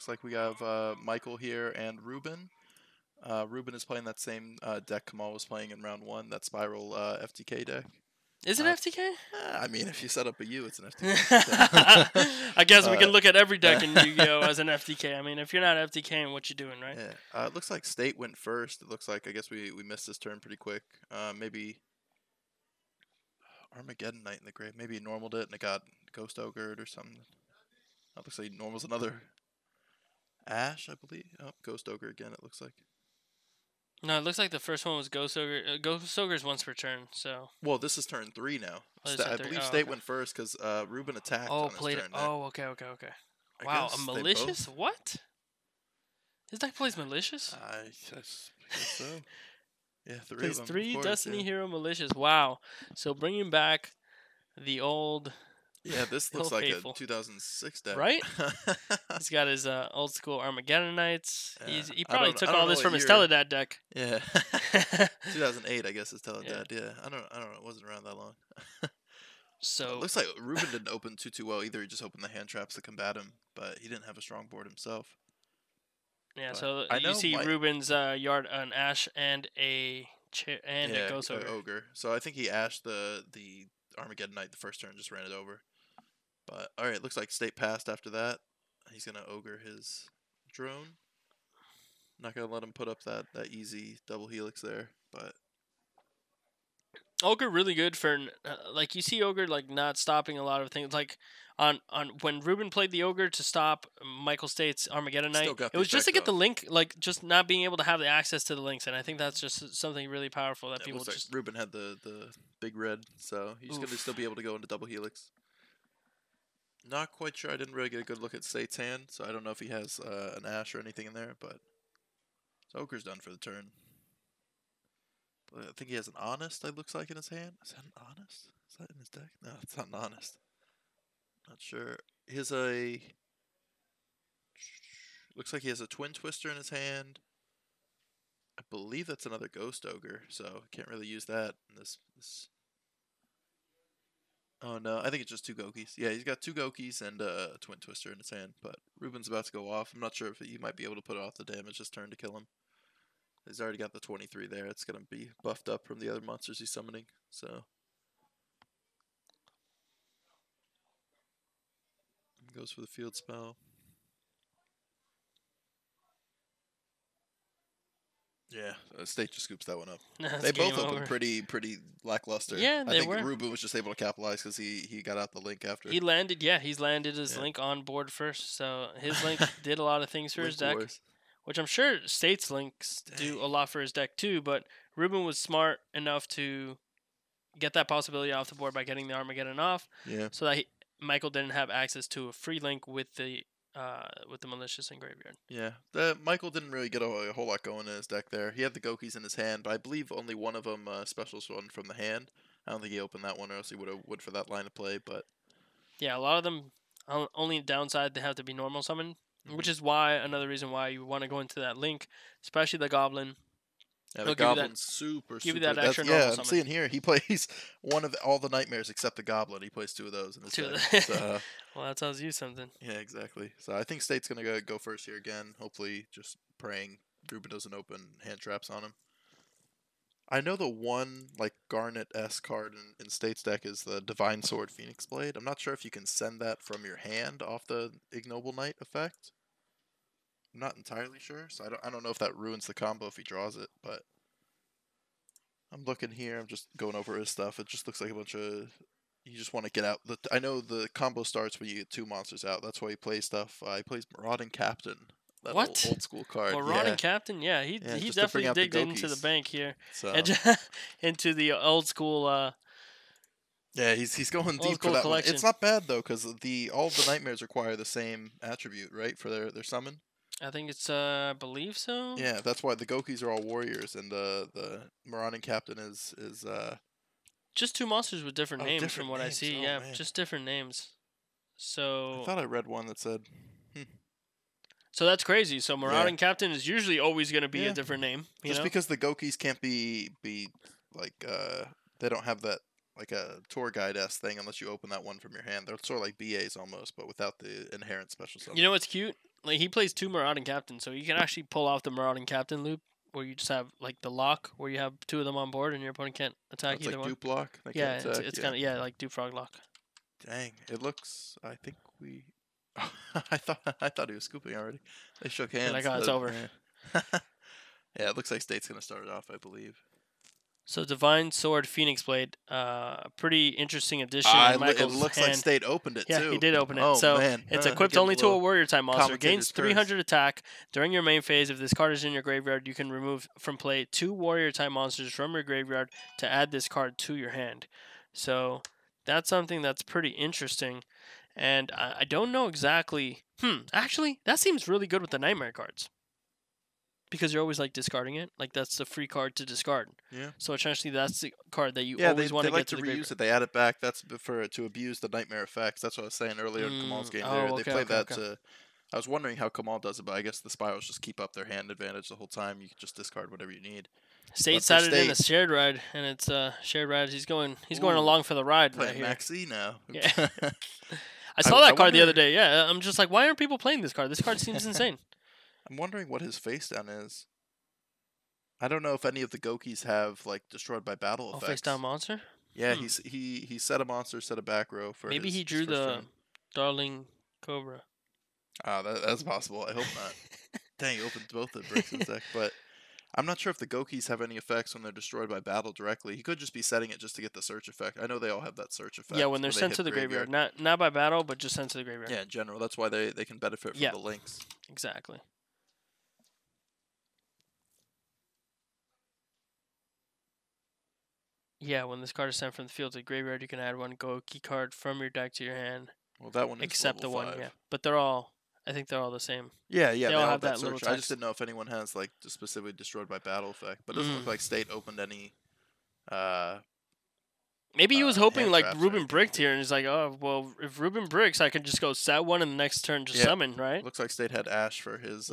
Looks like we have Michael here and Ruben. Ruben is playing that same deck Kamal was playing in round 1, that Spiral FTK deck. Is it FTK? I mean, if you set up a U, it's an FTK. I guess we can look at every deck in Yu-Gi-Oh! As an FTK. I mean, if you're not FTKing, what you doing, right? Yeah. It looks like State went first. It looks like, I guess we missed this turn pretty quick. Maybe Armageddon Knight in the grave. Maybe he normaled it and it got Ghost Ogre or something. That looks like he normals another Ash, I believe. Oh, Ghost Ogre again, it looks like. No, it looks like the first one was Ghost Ogre. Ghost Ogre's once per turn, so. Well, this is turn 3 now. I believe oh, State okay. went first because Ruben attacked on his played turn. it. Oh, okay. I Wow, guess a they malicious? both- What? His deck plays malicious? I guess so. Yeah, three Plays of them. 3 of course, Destiny yeah. Hero malicious. Wow. So bringing back the old. Yeah, this looks Hill like faithful. a 2006 deck. Right? He's got his old school Armageddon Knights. Yeah, He I probably don't- took I don't all know this what from his year. Teledad deck. Yeah. 2008, I guess, is Teledad. Yeah. I don't know. It wasn't around that long. So It looks like Ruben didn't open too well either. He just opened the hand traps to combat him, but he didn't have a strong board himself. yeah, but so I you know see my- Ruben's yard an Ash and a a Ghost Ogre. Ogre. So I think he ashed the Armageddon Knight the first turn, just ran it over. But all right, looks like State passed after that. He's gonna Ogre his drone. Not gonna let him put up that easy double helix there, but Ogre really good for like you see Ogre like not stopping a lot of things like on when Ruben played the Ogre to stop Michael State's Armageddon Still Knight. got It the was just to effect get the off. link, like just not being able to have the access to the links, and I think that's just something really powerful that it people looks like just. Ruben had the big red, so he's gonna Oof. still be able to go into double helix. Not quite sure. I didn't really get a good look at State's hand, so I don't know if he has an Ash or anything in there, but so Ogre's done for the turn. But I think he has an Honest, it looks like, in his hand. Is that an Honest? Is that in his deck? No, it's not an Honest. Not sure. He has a... Looks like he has a Twin Twister in his hand. I believe that's another Ghost Ogre, so can't really use that in this. Oh no, I think it's just 2 Goukis. Yeah, he's got 2 Goukis and a Twin Twister in his hand, but Ruben's about to go off. I'm not sure if he might be able to put off the damage this turn to kill him. He's already got the 23 there. It's going to be buffed up from the other monsters he's summoning, so. Goes for the field spell. Yeah, State just scoops that one up. That's They both game opened over. pretty lackluster. Yeah, I they think were. Ruben was just able to capitalize because he got out the link after. He landed, he's landed his Yeah. link on board first, so his link did a lot of things for his Link deck, Wars. which I'm sure State's links do a lot for his deck too. But Ruben was smart enough to get that possibility off the board by getting the Armageddon off, Yeah. so that Michael didn't have access to a free link with the malicious and graveyard. Yeah, Michael didn't really get a whole lot going in his deck there. He had the Gokis in his hand, but I believe only one of them specials one from the hand. I don't think he opened that one, or else he would for that line of play. But Yeah, a lot of them only downside they have to be normal summon, which is why another reason why you want to go into that link, especially the Goblin. yeah, He'll the give you that- Goblin's super. give you super. that extra yeah, normal I'm summon. seeing here he plays one of all the nightmares except the Goblin. He plays 2 of those in his Two of deck. the- So, Well, that tells you something. yeah, exactly. So I think State's gonna go first here again. Hopefully, just praying Ruben doesn't open hand traps on him. I know the one like Garnet S card in State's deck is the Divine Sword Phoenix Blade. I'm not sure if you can send that from your hand off the Ignoble Knight effect. I'm not entirely sure, so I don't know if that ruins the combo if he draws it, but I'm looking here. I'm just going over his stuff. It just looks like a bunch of. You just want to get out. I know the combo starts when you get 2 monsters out. That's why he plays stuff. He plays Marauding Captain. That What? old school card. Marauding yeah. Captain, he Yeah, just to bring definitely out the digged into the Gokis. bank here, So and into the old school. yeah, he's going Old deep for school that collection. one. It's not bad though, because all the nightmares require the same attribute, right, for their summon. I think it's I believe so. Yeah, that's why the Gokis are all warriors, and the Marauding Captain is Just 2 monsters with different Oh, names different from what names. I see. Oh, Yeah, man. just different names. I So thought I read one that said. that's crazy. So Marauding Captain is usually always going to be Yeah. a different name. You Just know? because the Gokis can't be like they don't have that like a tour guide-esque thing unless you open that one from your hand. They're sort of like BAs almost, but without the inherent special summon. You know what's cute? like he plays 2 Marauding Captain, so you can actually pull off the Marauding Captain loop where you just have like the lock where you have 2 of them on board and your opponent can't attack It's either like one. dupe lock. They Yeah, can't attack. it's Yeah. kind of like Dupe Frog lock. Dang. It looks. I think we. I thought he was scooping already. They shook hands. You're like, oh, it's over. Yeah. Yeah, it looks like State's gonna start it off, I believe. So Divine Sword Phoenix Blade, pretty interesting addition. It in Michael's looks hand. like State opened it Yeah, too. he did open it. Oh so man, it's equipped Again, only to a warrior type monster. commentator's Gains 300 attack during your main phase. If this card is in your graveyard, you can remove from play 2 warrior type monsters from your graveyard to add this card to your hand. So that's something that's pretty interesting. And I don't know exactly. Actually, that seems really good with the Nightmare cards. Because you're always like discarding it, like that's the free card to discard. Yeah. So essentially, that's the card that you Yeah, always want they to like get to to the reuse graveyard. it. They add it back. That's to abuse the nightmare effects. That's what I was saying earlier in Kamal's game. They played that to. I was wondering how Kamal does it, but I guess the Spirals just keep up their hand advantage the whole time. You can just discard whatever you need. State sided in a shared ride, and it's shared ride. He's going along for the ride right here. Maxi now. Yeah. I saw that card the other day. Yeah, I'm just like, why aren't people playing this card? This card seems insane. I'm wondering what his face down is. I don't know if any of the Goukis have like destroyed by battle effects. Face down monster. Yeah, he set a monster, set a back row for. Maybe he drew the Darling Cobra. That's possible. I hope not. Dang, he opened both the bricks in his deck, but I'm not sure if the Goukis have any effects when they're destroyed by battle directly. He could just be setting it just to get the search effect. I know they all have that search effect. Yeah, when they're sent to the graveyard. Not by battle, but just sent to the graveyard. Yeah, in general. That's why they can benefit from the links. Exactly. Yeah, when this card is sent from the field to the graveyard, you can add 1 Gouki card from your deck to your hand. Well, that one is except the level 1, 5. yeah. But they're all, I think they're all the same. Yeah, they all have that little search. text. I just didn't know if anyone has like specifically destroyed by battle effect, but it doesn't look like State opened any. Maybe he was hoping like Ruben bricked here, and he's like, oh well, if Ruben bricks, I can just go set 1 and the next turn just summon, right? Looks like State had Ash for his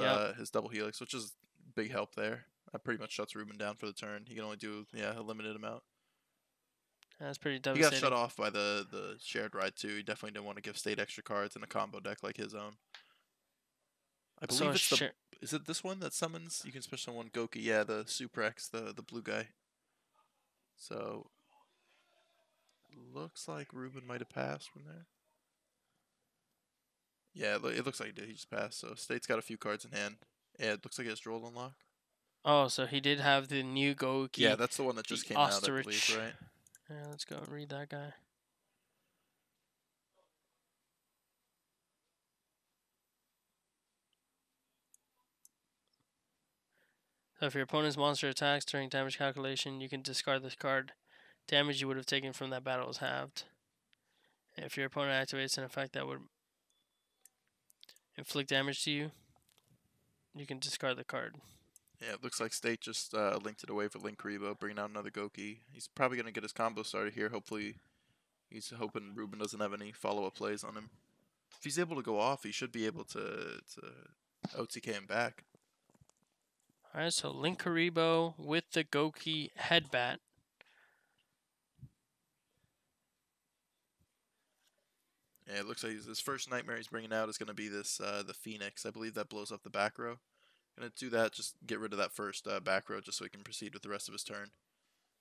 double helix, which is big help there. That pretty much shuts Ruben down for the turn. He can only do a limited amount. That's pretty devastating. He got shut off by the shared ride too. He definitely didn't want to give State extra cards in a combo deck like his own. I believe it's is it this one that summons? You can special one Gouki. Yeah, the Suprex, the blue guy. So looks like Ruben might have passed from there. Yeah, it looks like he did. He just passed. So State's got a few cards in hand. Yeah, it looks like he has Droll unlock. Oh, so he did have the new Gouki. Yeah, that's the one that just came out, I believe, right? Yeah, let's go and read that guy. So if your opponent's monster attacks during damage calculation, you can discard this card. Damage you would have taken from that battle is halved. If your opponent activates an effect that would inflict damage to you, you can discard the card. Yeah, it looks like State just linked it away for Link Karibo, bringing out another Gouki. He's probably going to get his combo started here. Hopefully, he's hoping Ruben doesn't have any follow-up plays on him. If he's able to go off, he should be able to OTK him back. Alright, so Link Karibo with the Gouki Headbat. Yeah, it looks like his first nightmare he's bringing out is going to be this the Phoenix. I believe that blows up the back row. Going to do that, just get rid of that first back row just so he can proceed with the rest of his turn.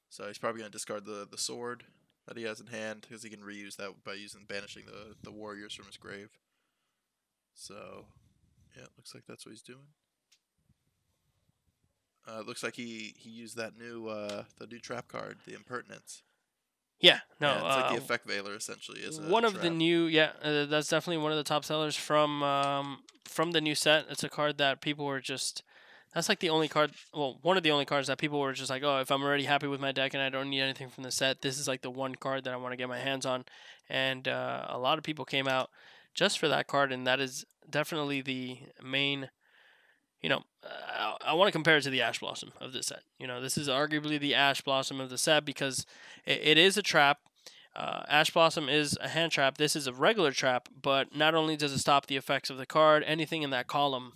So he's probably going to discard the sword that he has in hand because he can reuse that by banishing the warriors from his grave. So, yeah, it looks like that's what he's doing. It looks like he used that new the new trap card, the Impertinence. Yeah, no, yeah, it's like the Effect Veiler essentially is one of the new. That's definitely one of the top sellers from the new set. It's a card that people were just. That's like the only card. Well, one of the only cards that people were just like, oh, if I'm already happy with my deck and I don't need anything from the set, this is like the one card that I want to get my hands on. And a lot of people came out just for that card, and that is definitely the main. You know, I want to compare it to the Ash Blossom of this set. You know, this is arguably the Ash Blossom of the set because it is a trap. Ash Blossom is a hand trap. This is a regular trap, but not only does it stop the effects of the card, anything in that column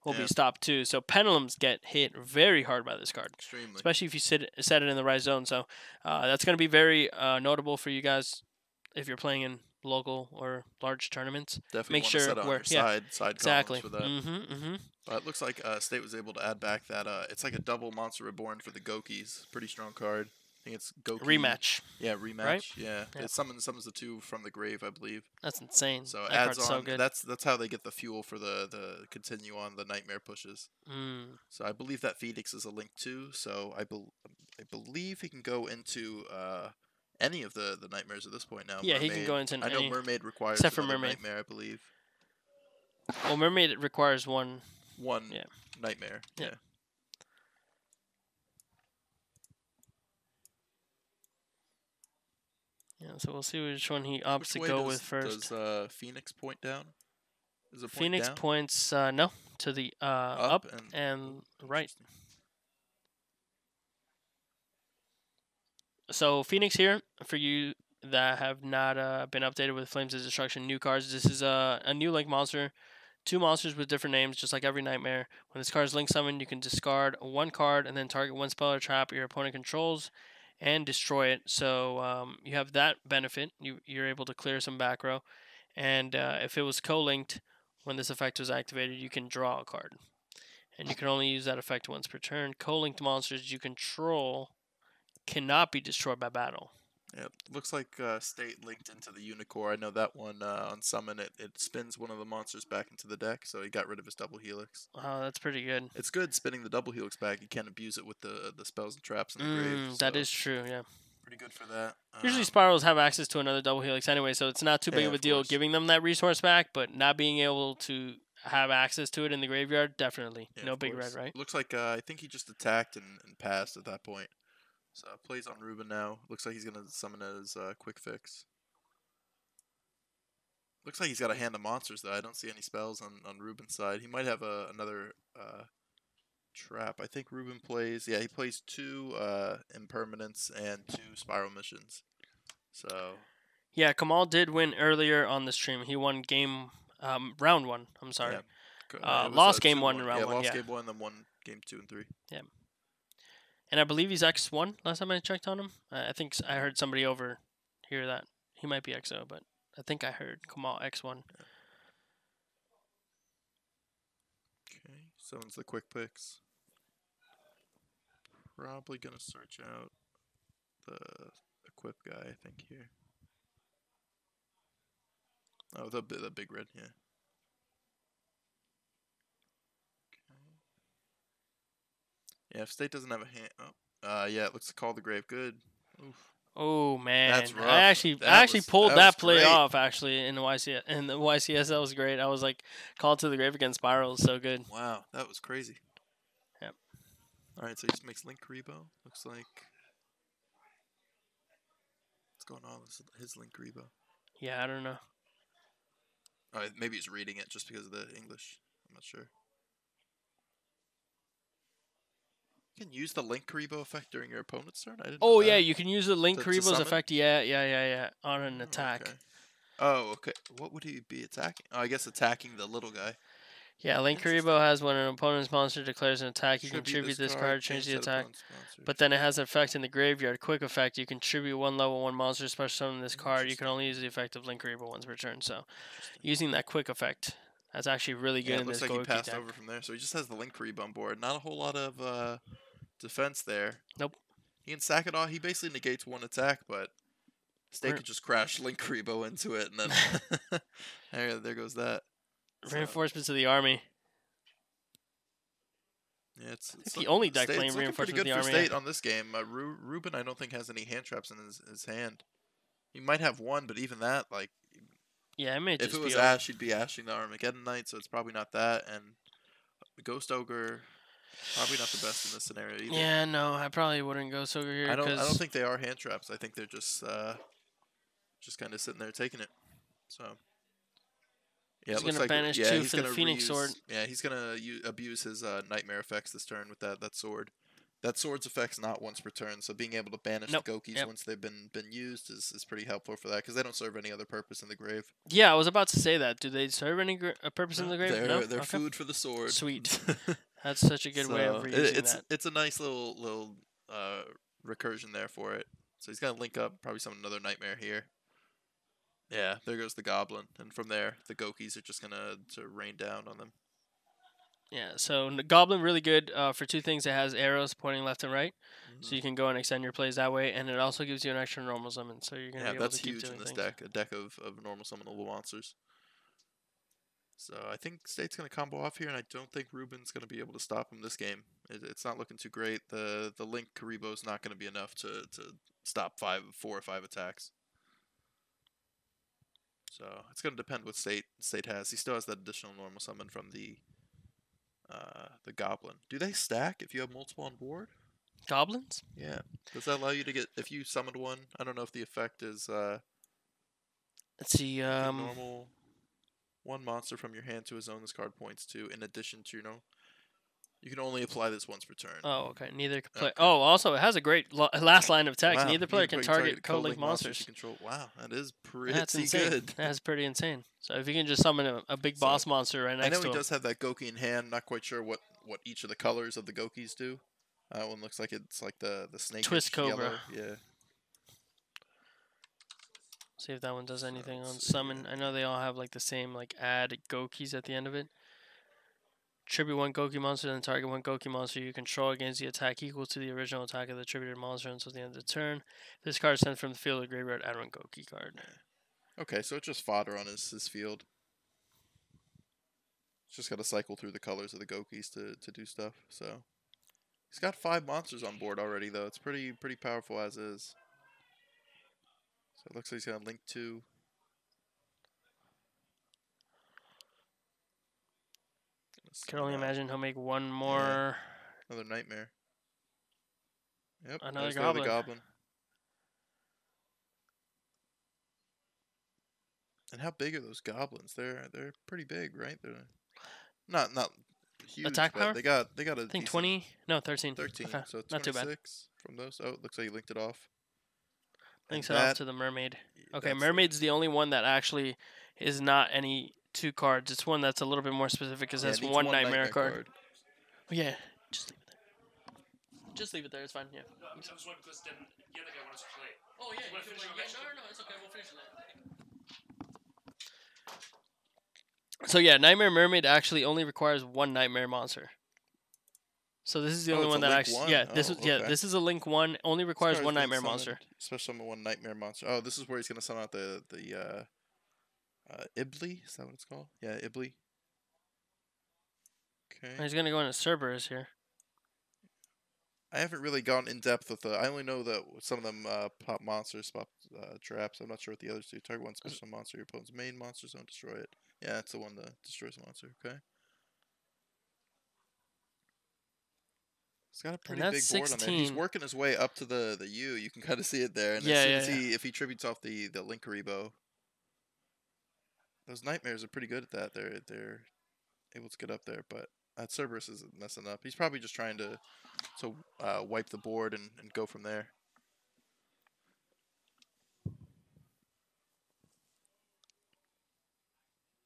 will be stopped too. So Pendulums get hit very hard by this card. Extremely. Especially if you set it in the right zone. So that's going to be very notable for you guys if you're playing in local or large tournaments. Definitely Make want to sure set it on where, your yeah, side columns exactly. for that. Mm-hmm. But it looks like State was able to add back that it's like a double Monster Reborn for the Goukis. Pretty strong card. I think it's Gouki. Rematch, Yeah, right? rematch. Yeah, Yeah, it summons the two from the grave, I believe. that's insane. So That adds card's so on. good. That's how they get the fuel for the continue on the nightmare pushes. Mm. So I believe that Phoenix is a link too. So I believe he can go into any of the nightmares at this point now. Yeah, he can Mermaid. go into I know any, Mermaid requires except for another Mermaid. nightmare, I believe. Well, Mermaid it requires one. One Yeah. nightmare. Yeah. Yeah. Yeah, so we'll see which one he opts Which to way go with first. does Phoenix point down? Is it point Phoenix down? points no to the Up up oh, and right. interesting. So Phoenix here for you that have not been updated with Flames of Destruction new cards. This is a new link monster. Two monsters with different names, just like every nightmare. When this card is link summoned, you can discard one card and then target one spell or trap your opponent controls and destroy it. So you have that benefit. You're able to clear some back row. And if it was co-linked, when this effect was activated, you can draw a card. And you can only use that effect once per turn. Co-linked monsters you control cannot be destroyed by battle. Yeah, looks like State linked into the Unicorn. I know that one on summon it spins one of the monsters back into the deck, so he got rid of his double helix. Wow, that's pretty good. It's good spinning the double helix back. You can't abuse it with the spells and traps in the grave. So That is true, yeah. pretty good for that. Usually Spirals have access to another double helix anyway, so it's not too big Yeah, of a of deal course. giving them that resource back, but not being able to have access to it in the graveyard, definitely. Yeah, No of big course. red, right? Looks like I think he just attacked and passed at that point. So plays on Ruben now. Looks like he's gonna summon his quick fix. Looks like he's got a hand of monsters though. I don't see any spells on Ruben's side. He might have another trap. I think Ruben plays. Yeah, he plays two impermanents and two spiral missions. So Yeah, Kamal did win earlier on the stream. He won round one. I'm sorry. yeah, it was Lost game 2-1. one in round Yeah, one. lost Yeah, game one, then won game 2 and 3. yeah. And I believe he's X1 last time I checked on him. I think I heard somebody over here that he might be XO, but I think I heard Kamal X1. Okay, summons the quick picks. Probably gonna search out the equip guy. I think here. Oh, the big red. Yeah. Yeah, if State doesn't have a hand. Oh, yeah, it looks to call the grave. Good. Oof. Oh man, That's rough. I actually That pulled was that play great. off actually in the YCS. That was great. I was like called to the grave against Spirals. So good. Wow, that was crazy. Yep. All right, so he just makes Link Rebo. Looks like. What's going on with his Link Rebo? Yeah, I don't know. Oh, maybe he's reading it just because of the English. I'm not sure. You can use the Link Rebo effect during your opponent's turn? I didn't know Yeah, that. you can use the Link To Karibo's summon? effect. Yeah. On an attack. Okay. Oh, okay. What would he be attacking? Oh, I guess attacking the little guy. Yeah, Link Karibo has when an opponent's monster declares an attack, you can tribute this card, change the attack. But then it has an effect in the graveyard, quick effect. You can tribute one level 1 monster special summon this card. You can only use the effect of Link Karibo once per turn. So using that quick effect, that's actually really good in this looks like Gouki he passed deck. over from there, so he just has the Link Rebo on board. Not a whole lot of defense there. Nope. He can sack it off. He basically negates one attack, but State could just crash Link Rebo into it, and then there goes that. Reinforcements of the army. Yeah, it's the only deck playing Reinforcements Reinforcements pretty of good the for Army. State on this game. Ruben, I don't think has any hand traps in his hand. He might have one, but even that, like, yeah, it may just if it was be Ash, he'd be ashing the Armageddon Knight, so it's probably not that. And Ghost Ogre, probably not the best in this scenario either. Yeah, no, I probably wouldn't go Ogre here. I don't think they are hand traps. I think they're just kind of sitting there taking it. So. Yeah, he's it looks gonna like banish yeah, 2 he's for gonna the Phoenix Sword. Yeah, he's gonna abuse his nightmare effects this turn with that sword. That sword's effect's not once per turn, so being able to banish the Goukis once they've been used is pretty helpful for that because they don't serve any other purpose in the grave. Yeah, I was about to say that. Do they serve any purpose in the grave? They're food for the sword. Sweet. That's such a good way of reusing that. It's a nice little recursion there for it. So he's gonna link up, probably summon another nightmare here. Yeah, there goes the Goblin, and from there, the Gokis are just gonna to rain down on them. Yeah, so Goblin really good for two things. It has arrows pointing left and right, so Hmm. you can go and extend your plays that way, and it also gives you an extra normal summon, so you're gonna Yeah, be able to that's keep huge in doing this things. deck. A deck of normal summonable monsters. So I think State's gonna combo off here, and I don't think Ruben's gonna be able to stop him this game. It's not looking too great. The Link Karibo's not gonna be enough to stop 4 or 5 attacks. So it's gonna depend what State has. He still has that additional normal summon from the Goblin. Do they stack if you have multiple on board? Goblins? Yeah. Does that allow you to get if you summoned one? I don't know if the effect is Let's see. you can normal one monster from your hand to a zone this card points to, in addition to you can only apply this once per turn. Oh, okay. Neither can play. Okay. Oh, also it has a great last line of text. Wow. Neither player can target co-link monsters you monsters. control. Wow, that is That's pretty insane. good. That's pretty insane. So if you can just summon a big So, boss monster right I next know to he him. does have that Gouki in hand. Not quite sure what each of the colors of the Gokis do. That one looks like it's like the snake Twist Cobra. yellow. Yeah. See if that one does So, anything on let's see summon. here. I know they all have like the same like add Gokis at the end of it. Tribute one Gouki monster, then target one Gouki monster you control against the attack equal to the original attack of the attributed monster until the end of the turn. This card is sent from the field or graveyard. Add one Gouki card. Okay, so it's just fodder on his field. It's just got to cycle through the colors of the Gokis to do stuff. So he's got 5 monsters on board already, though. It's pretty powerful as is. So it looks like he's gonna link 2. Can only imagine he'll make one more. Yeah. Another nightmare. Yep. Another there's goblin. The other goblin. And how big are those goblins? They're pretty big, right? They're not huge. Attack but power? They got a I think decent 20. No, 13. 13. Okay. So Not too bad. 26 from those. Oh, it looks like you linked it off. Links And it off to the mermaid. Okay, that's mermaid's the only one that actually is not any 2 cards. It's one that's a little bit more specific because yeah, that's it needs one nightmare card. card. Oh, yeah, just leave it there. Just leave it there. It's fine. Yeah. No, I'm just wondering because then the other guy wants to play. Oh yeah. You wanna finish our match? No, it's okay. We'll finish it. So yeah, Nightmare Mermaid actually only requires one Nightmare monster. So this is the only it's one a that link actually one? yeah this Oh, is yeah okay. this is a link one only requires This one card's Nightmare been monster. summoned, Special summon one nightmare monster. Oh, this is where he's gonna summon out the Ibli. Is that what it's called? Yeah, Ibli. Okay. He's gonna go into Cerberus here. I haven't really gone in depth with I only know that some of them pop monsters, pop traps. I'm not sure what the others do. Target one special monster. Your opponent's main monster, don't destroy it. Yeah, that's the one that destroys the monster. Okay. He's got a pretty big that's board on there. He's 16. working his way up to the U. You can kind of see it there. And Yeah, as soon yeah, as yeah. if he tributes off the Link Karibo, those nightmares are pretty good at that. They're able to get up there, but that Cerberus is messing up. He's probably just trying to wipe the board and go from there.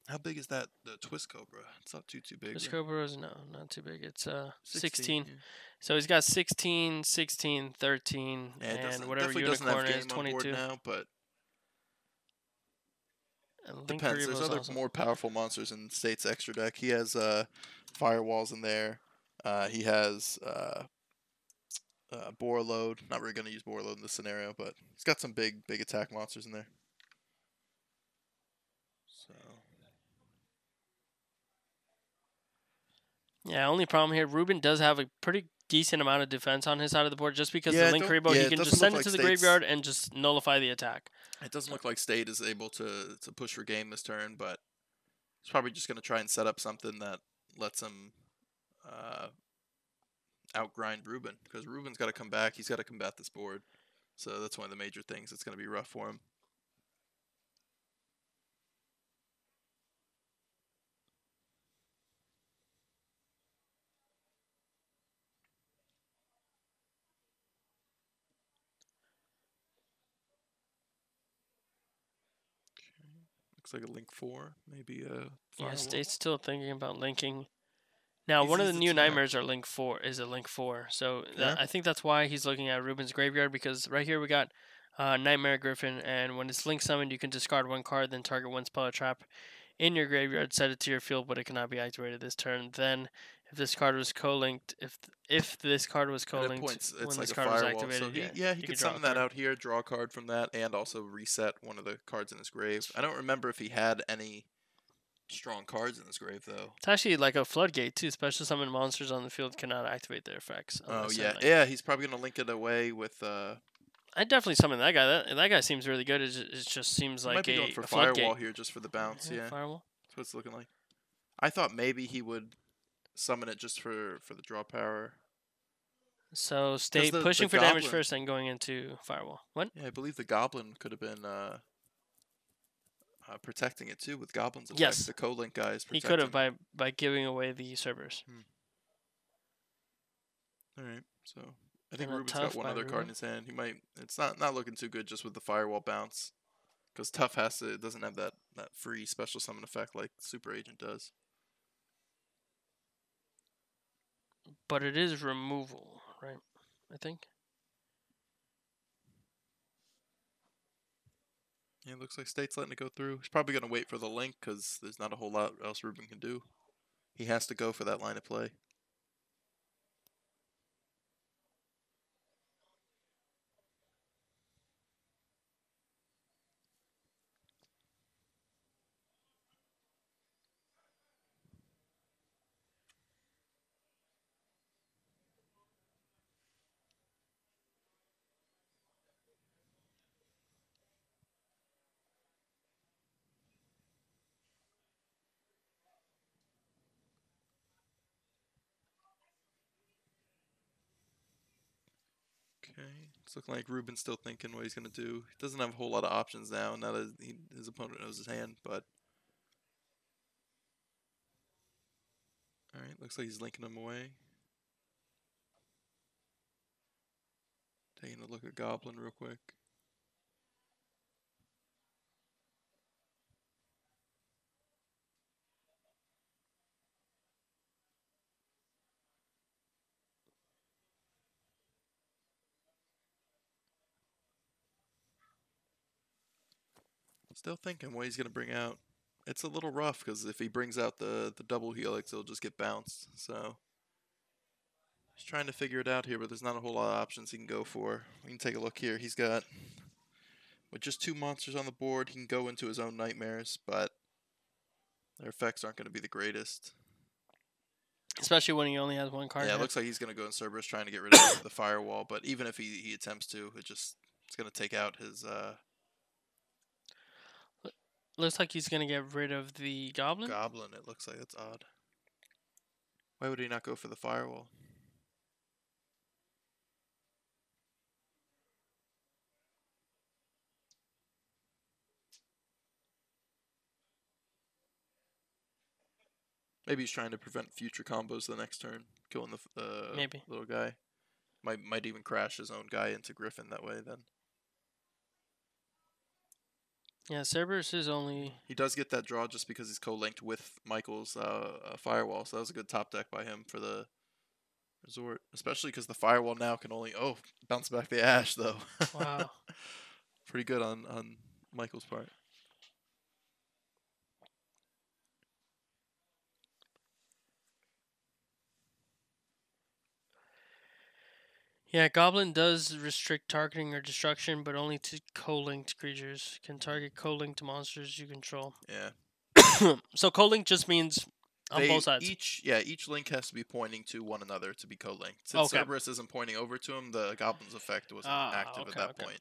How big is that? The Twist Cobra? It's not too big. Twist right? Cobra is not too big. It's 16. Yeah. So he's got 16, 16, 13, Yeah, it and whatever doesn't unicorn have is game on board 22. now, but And Link depends. There's Karibo's other awesome. more powerful monsters in State's extra deck. He has firewalls in there. He has Bore Load. Not really going to use Bore Load in this scenario, but he's got some big attack monsters in there. So Yeah, only problem here, Ruben does have a pretty decent amount of defense on his side of the board just because Yeah, the Link Karibo, yeah, he it can doesn't just send look it to like the State's- graveyard and just nullify the attack. it doesn't look like State is able to push for game this turn, but he's probably just going to try and set up something that lets him outgrind Ruben, because Ruben's got to come back. He's got to combat this board. So that's one of the major things. It's going to be rough for him. Looks like a Link 4, maybe a Yeah, Firewall. State's still thinking about linking. Now, He's- one of the he's new attack. nightmares are Link 4 is a Link 4. So Yeah. I think that's why he's looking at Ruben's graveyard, because right here we got Nightmare Griffin, and when it's link summoned, you can discard 1 card, then target 1 spell or trap in your graveyard, set it to your field, but it cannot be activated this turn. Then, if this card was co-linked, if this card was And co-linked it points. when It's this like a card was firewall. activated, So he you could draw a summon that card. out here, draw a card from that, and also reset one of the cards in his grave. I don't remember if he had any strong cards in his grave though. It's actually like a floodgate too. Special summon monsters on the field cannot activate their effects. Oh unless yeah, they're, like- yeah. He's probably gonna link it away with. I'd definitely summon that guy. That guy seems really good. It just seems He like might be going for a firewall floodgate. here just for the bounce. Yeah, Firewall. that's what it's looking like. I thought maybe he would summon it just for the draw power. So stay the pushing for damage goblin- first, and going into firewall. What? Yeah, I believe the goblin could have been protecting it too with goblins. Effect. Yes. The co-link guy is He protecting. could have by giving away the Cerberus. All right, so I think And a Ruben's tough got one by other card Ruben. in his hand. He might. It's not looking too good just with the firewall bounce, because tough doesn't have that free special summon effect like Super Agent does. But it is removal, right? I think. Yeah, it looks like State's letting it go through. He's probably gonna wait for the link because there's not a whole lot else Ruben can do. He has to go for that line of play. Okay, it's looking like Ruben's still thinking what he's gonna do. He doesn't have a whole lot of options now that his opponent knows his hand, but all right, looks like he's linking him away. Taking a look at Goblin real quick. Still thinking what he's gonna bring out. It's a little rough because if he brings out the double helix, it'll just get bounced. So he's trying to figure it out here, but there's not a whole lot of options he can go for. We can take a look here. He's got with just 2 monsters on the board, he can go into his own nightmares, but their effects aren't going to be the greatest. Especially when he only has 1 card. Yeah, it here. looks like he's going to go in Cerberus trying to get rid of the firewall, but even if he attempts to, it's going to take out his Looks like he's gonna get rid of the goblin. goblin. It looks like that's odd. Why would he not go for the firewall? Maybe he's trying to prevent future combos the next turn, killing the Maybe. little guy. Might even crash his own guy into Griffin that way then. Yeah, Cerberus is only. He does get that draw just because he's co-linked with Michael's firewall, so that was a good top deck by him for the resort. Especially because the firewall now can only bounce back the ash though. Wow. Pretty good on Michael's part. Yeah, Goblin does restrict targeting or destruction, but only to co-linked creatures. Can target co-linked monsters you control. Yeah. So co-linked just means on both sides. Each link has to be pointing to one another to be co-linked. Since Okay. Cerberus isn't pointing over to him, the Goblin's effect wasn't active at that point.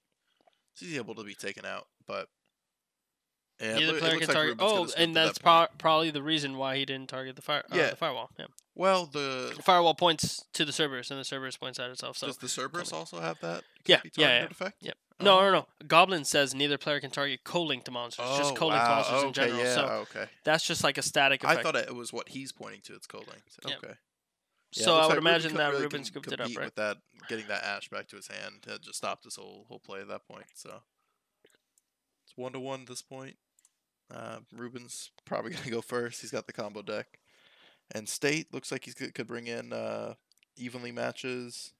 So he's able to be taken out, but yeah, Neither it player looks can like target. Ruben's gonna Oh, scoop and to that's that point. probably the reason why he didn't target the firewall. Yeah. Well, the Firewall points to the Cerberus, and the Cerberus points at itself. So does the Cerberus also have that? Yeah, Can't be yeah, targeted effect? Yep. Oh. No. Goblin says neither player can target co-linked monsters. Just co-linked monsters in general. Yeah, So okay. that's just like a static effect. I thought it was what he's pointing to. It's co-linked. Yep. Okay. So it I looks would like imagine Ruben that really Ruben can scooped it up, compete right? with that, getting that ash back to his hand. That just stopped his whole play at that point. So it's 1-1 at this point. Ruben's probably gonna go first. He's got the combo deck, and State looks like he could bring in evenly matches.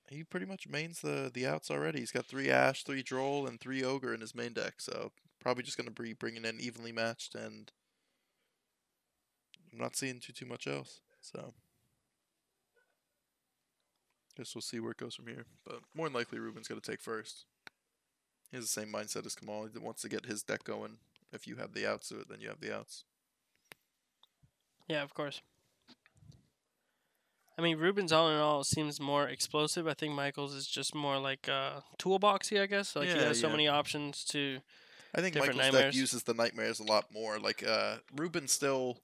he pretty much mains the outs already. He's got 3 Ash, 3 Droll, and 3 Ogre in his main deck. So probably just gonna be bringing in evenly matched, and I'm not seeing too much else. So guess we'll see where it goes from here. But more than likely, Ruben's gonna take first. He has the same mindset as Kamal. He wants to get his deck going. If you have the outs, then you have the outs. Yeah, of course. I mean, Ruben's all in all seems more explosive. I think Michael's is just more like toolboxy, I guess. Like he Yeah, has so yeah. many options to I think different Michael's nightmares. deck uses the nightmares a lot more. Like Ruben still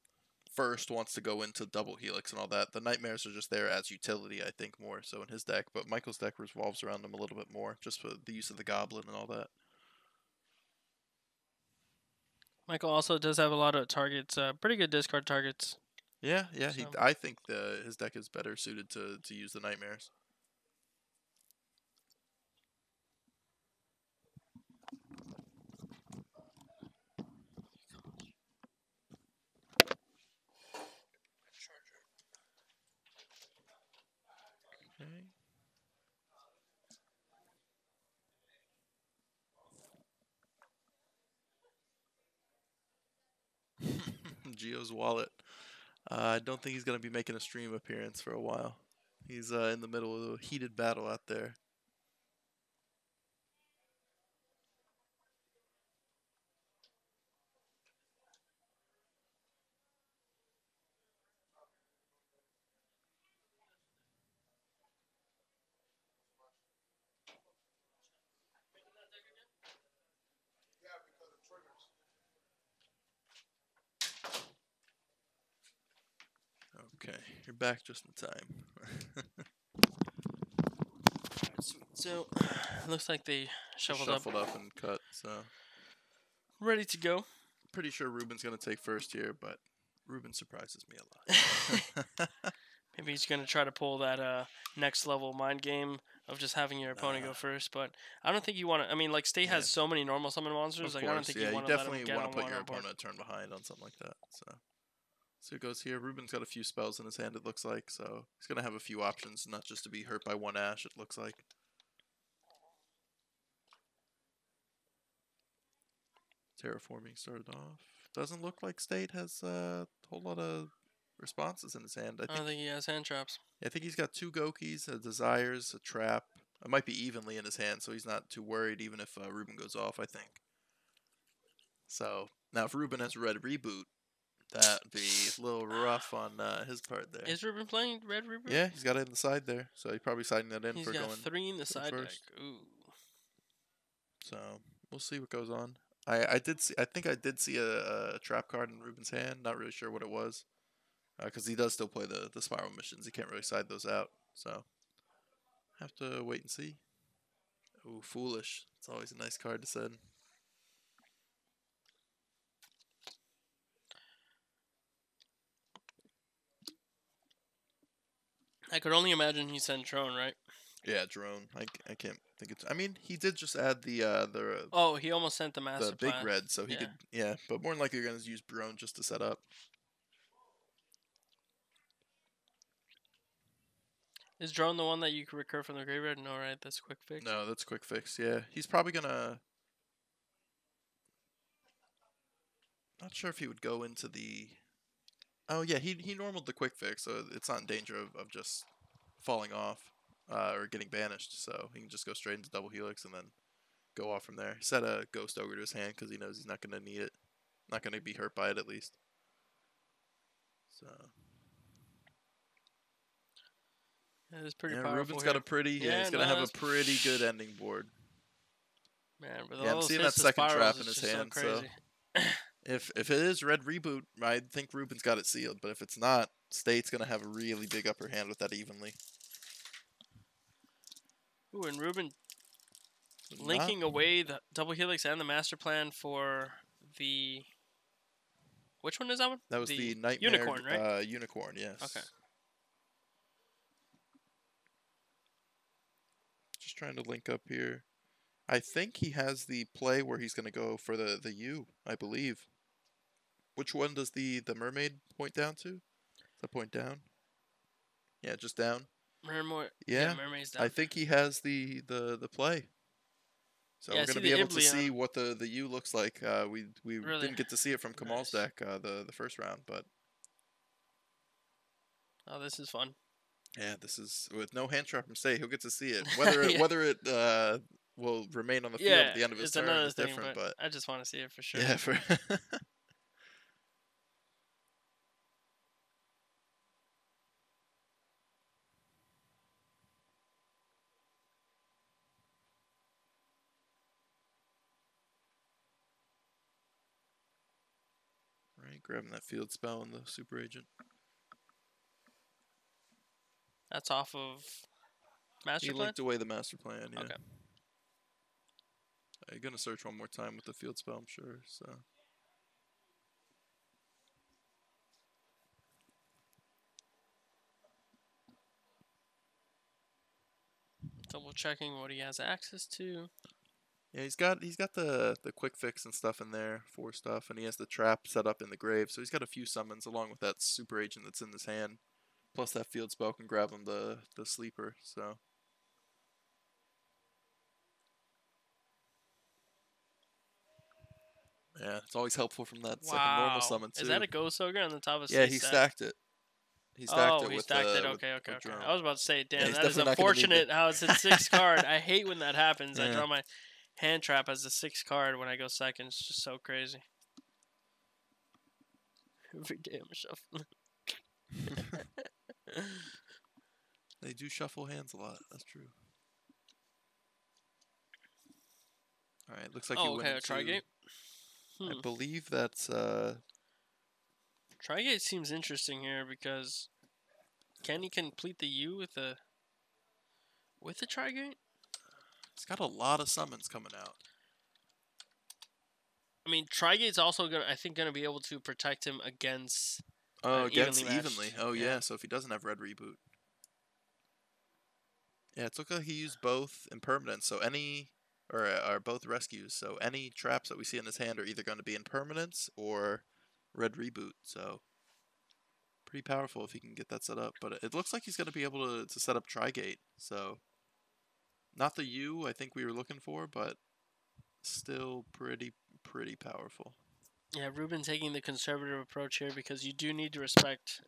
first wants to go into double helix and all that. The nightmares are just there as utility, I think, more so in his deck. But Michael's deck revolves around them a little bit more, just for the use of the goblin and all that. Michael also does have a lot of targets, pretty good discard targets. Yeah, yeah. So- I think his deck is better suited to use the nightmares. Okay. Geo's wallet. I don't think he's going to be making a stream appearance for a while. He's in the middle of a heated battle out there. Okay, you're back just in time. Sweet. So, looks like they Just shuffled up, up and cut, so ready to go. pretty sure Ruben's going to take first here, but Ruben surprises me a lot. Maybe he's gonna try to pull that next level mind game of just having your opponent Nah. go first. But I don't think you want to. I mean, like State has Yeah. so many normal summon monsters. Of Like course, I don't think yeah, you you want to let him definitely get want on to put one your on board. opponent a turn behind on something like that. So it goes here. Ruben's got a few spells in his hand, it looks like, so he's going to have a few options, not just to be hurt by 1 Ash, it looks like. Terraforming started off. Doesn't look like State has a whole lot of responses in his hand. I don't think he has hand traps. I think he's got 2 Gokis, a Desires, a Trap. It might be evenly in his hand, so he's not too worried even if Ruben goes off, I think. So, now if Ruben has Red Reboot, that'd be a little rough on his part there. Is Ruben playing Red Reboot? Yeah, he's got it in the side there, so he's probably siding that in He's for got going 3 in the side deck. first. Ooh. So we'll see what goes on. I think I did see a trap card in Ruben's hand. Not really sure what it was, because he does still play the spiral missions. He can't really side those out. So have to wait and see. Ooh, foolish. It's always a nice card to send. I could only imagine he sent Drone, right? Yeah, drone. I can't think it's. I mean, he did just add the Oh, he almost sent the master the big plan. red, so he Yeah. could, yeah. But more than likely, you're gonna use drone just to set up. Is Drone the one that you can recur from the graveyard? No, right? That's quick fix. No, that's quick fix. Yeah, he's probably gonna. Not sure if he would go into the. Oh yeah, he normaled the quick fix, so it's not in danger of just falling off or getting banished. So he can just go straight into double helix and then go off from there. Set a ghost ogre to his hand because he knows he's not gonna need it, not gonna be hurt by it at least. So It is pretty yeah, powerful. Ruben's here. got a pretty. Yeah, he's gonna no, have a that's- pretty good ending board. Man, with Yeah, I'm all those seeing hits that to second spirals, trap in it's his just hand, So so- crazy. If it is red reboot, I think Ruben's got it sealed. But if it's not, State's gonna have a really big upper hand with that evenly. Ooh, and Ruben Not- linking away the double helix and the master plan for the. Which one is that one? That was the nightmare unicorn, right? Unicorn, yes. Okay. Just trying to link up here. I think he has the play where he's gonna go for the U, I believe. Which one does the mermaid point down to? Does that point down? Yeah, just down. Yeah, Mermaid's I down. think he has the play. So Yeah, I we're see gonna the be able to Ibli on see him. what the U looks like. We Really didn't get to see it from Kamal's nice. deck the first round, but Oh, this is fun. yeah, this is with no hand trap from State. He'll get to see it. Whether Yeah. whether it will remain on the field Yeah, at the end of his it's turn another is thing, different, but but I just want to see it for sure. yeah, for right, grabbing that field spell and the super agent. That's off of Master He Plan? linked away the master plan. Yeah. Okay. You're gonna search one more time with the field spell, I'm sure. So Double checking what he has access to. yeah, he's got the quick fix and stuff in there for stuff, and he has the trap set up in the grave. So he's got a few summons along with that super agent that's in his hand, plus that field spell can grab him the sleeper. So yeah, it's always helpful from that second normal Wow. summon Is too. that a Ghost Ogre on the top of Yeah, State's he stack? stacked it. He stacked Oh, it he with stacked it. with, Okay, okay, with okay. drone. I was about to say, damn, he's that is definitely not gonna need unfortunate how it's a 6 card. I hate when that happens. I Yeah. draw my hand trap as a 6 card when I go second. It's just so crazy. Every game shuffle. They do shuffle hands a lot. That's true. All right, looks like he Oh, went okay, a into. Trigate? I believe that's Trigate seems interesting here because can he complete the U with a Trigate? He's got a lot of summons coming out. I mean, Trigate's also gonna be able to protect him against Oh, an against evenly matched. Oh yeah, so if he doesn't have red reboot. Yeah, it looks like he used both impermanence, so any or both rescues. So any traps that we see in his hand are either going to be impermanence or red reboot. So pretty powerful if he can get that set up. But it looks like he's going to be able to set up Trigate. So not the U I think we were looking for, but still pretty powerful. Yeah, Ruben taking the conservative approach here because you do need to respect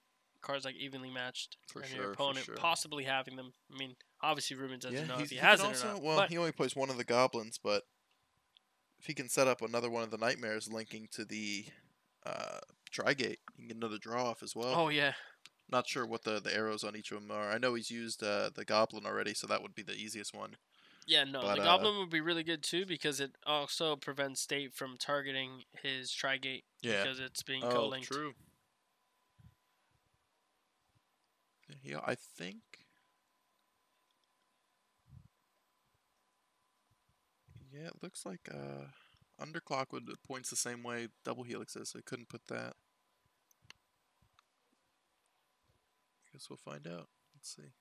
cards like evenly matched For and sure, your for opponent sure. possibly having them. I mean, obviously Ruben doesn't Yeah, know if he he has can it also or not. well But he only plays one of the goblins, but if he can set up another one of the nightmares linking to the Trigate, he can get another draw off as well. oh yeah, Not sure what the arrows on each of them are. I know he's used the goblin already, so that would be the easiest one. yeah, no, But the Goblin would be really good too because it also prevents State from targeting his Trigate yeah. because it's being Oh, co-linked. true. Yeah, I think. Yeah, it looks like Underclock would points the same way Double Helix is, so I couldn't put that. Guess we'll find out. Let's see.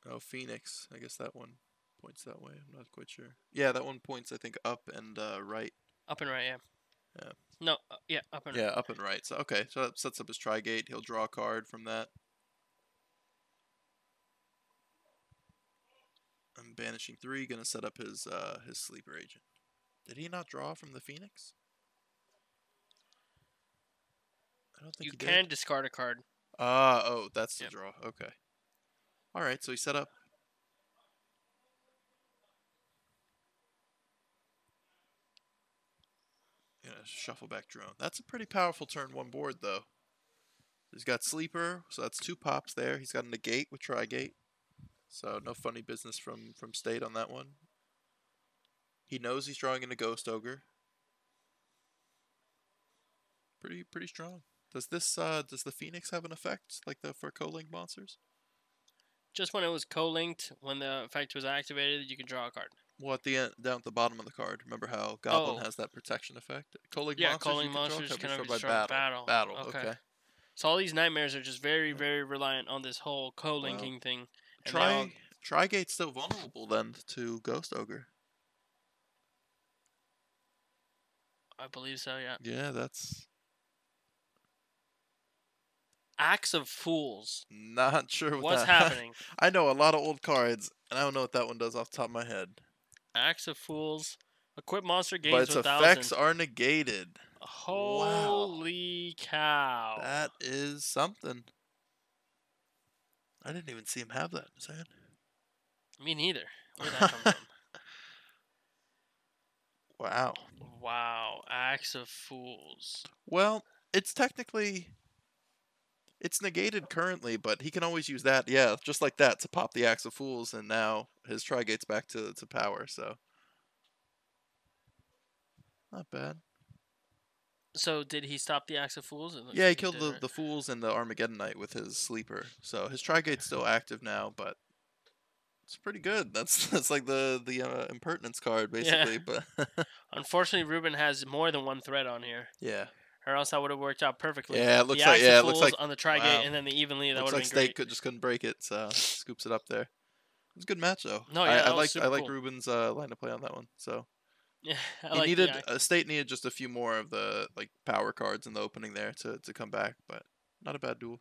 Oh, Phoenix. I guess that one points that way. I'm not quite sure. Yeah, that one points, I think, up and right. Up and right, yeah. Yeah. No, yeah, up and Yeah, right. up and right. So, okay, so that sets up his Trigate. He'll draw a card from that. I'm banishing 3, gonna set up his sleeper agent. Did he not draw from the Phoenix? I don't think You he can did. discard a card. Oh, that's the Yep. draw. Okay. All right, so he set up. Gonna shuffle back drone. That's a pretty powerful turn 1 board though. He's got sleeper, so that's 2 pops there. He's got a negate with Trigate, so no funny business from State on that one. He knows he's drawing into Ghost Ogre. Pretty strong. Does the Phoenix have an effect like the for co-link monsters? Just when it was co-linked, when the effect was activated, you can draw a card. Well, at the end, down at the bottom of the card, remember how Goblin has that protection effect? Co-link Yeah, monsters you co-link can draw monsters can be can be destroyed by destroyed battle. battle. Okay. So all these nightmares are just very, Yeah. very reliant on this whole co-linking Well, thing. And they all, Trigate's still vulnerable then to Ghost Ogre. I believe so, yeah. Yeah, that's. Axe of Fools. Not sure what What's that. happening? I know a lot of old cards, and I don't know what that one does off the top of my head. Axe of Fools. Equip monster But gains its 1,000. effects are negated. Holy cow. That is something. I didn't even see him have that in his hand. Me neither. Where'd that come from? Wow. Wow. Axe of Fools. Well, it's technically. It's negated currently, but he can always use that, yeah, just like that, to pop the Axe of Fools, and now his Tri-Gate's back to power, so. Not bad. So did he stop the Axe of Fools? It looks Yeah, he like killed did, right? the Fools and the Armageddon Knight with his Sleeper, so his Tri-Gate's still active now, but it's pretty good. That's like the Impertinence card, basically, but. Unfortunately, Ruben has more than one threat on here. Yeah. Or else that would have worked out perfectly. Yeah, it looks the like Axe yeah, of it looks Fools like on the Tri-Gate wow. and then the Evenly. That Looks would like have been great. State just couldn't break it, so scoops it up there. It was a good match though. No, yeah, that was I super like cool. Ruben's line of play on that one. So Yeah, I he like needed the State needed just a few more of the like power cards in the opening there to come back, but not a bad duel.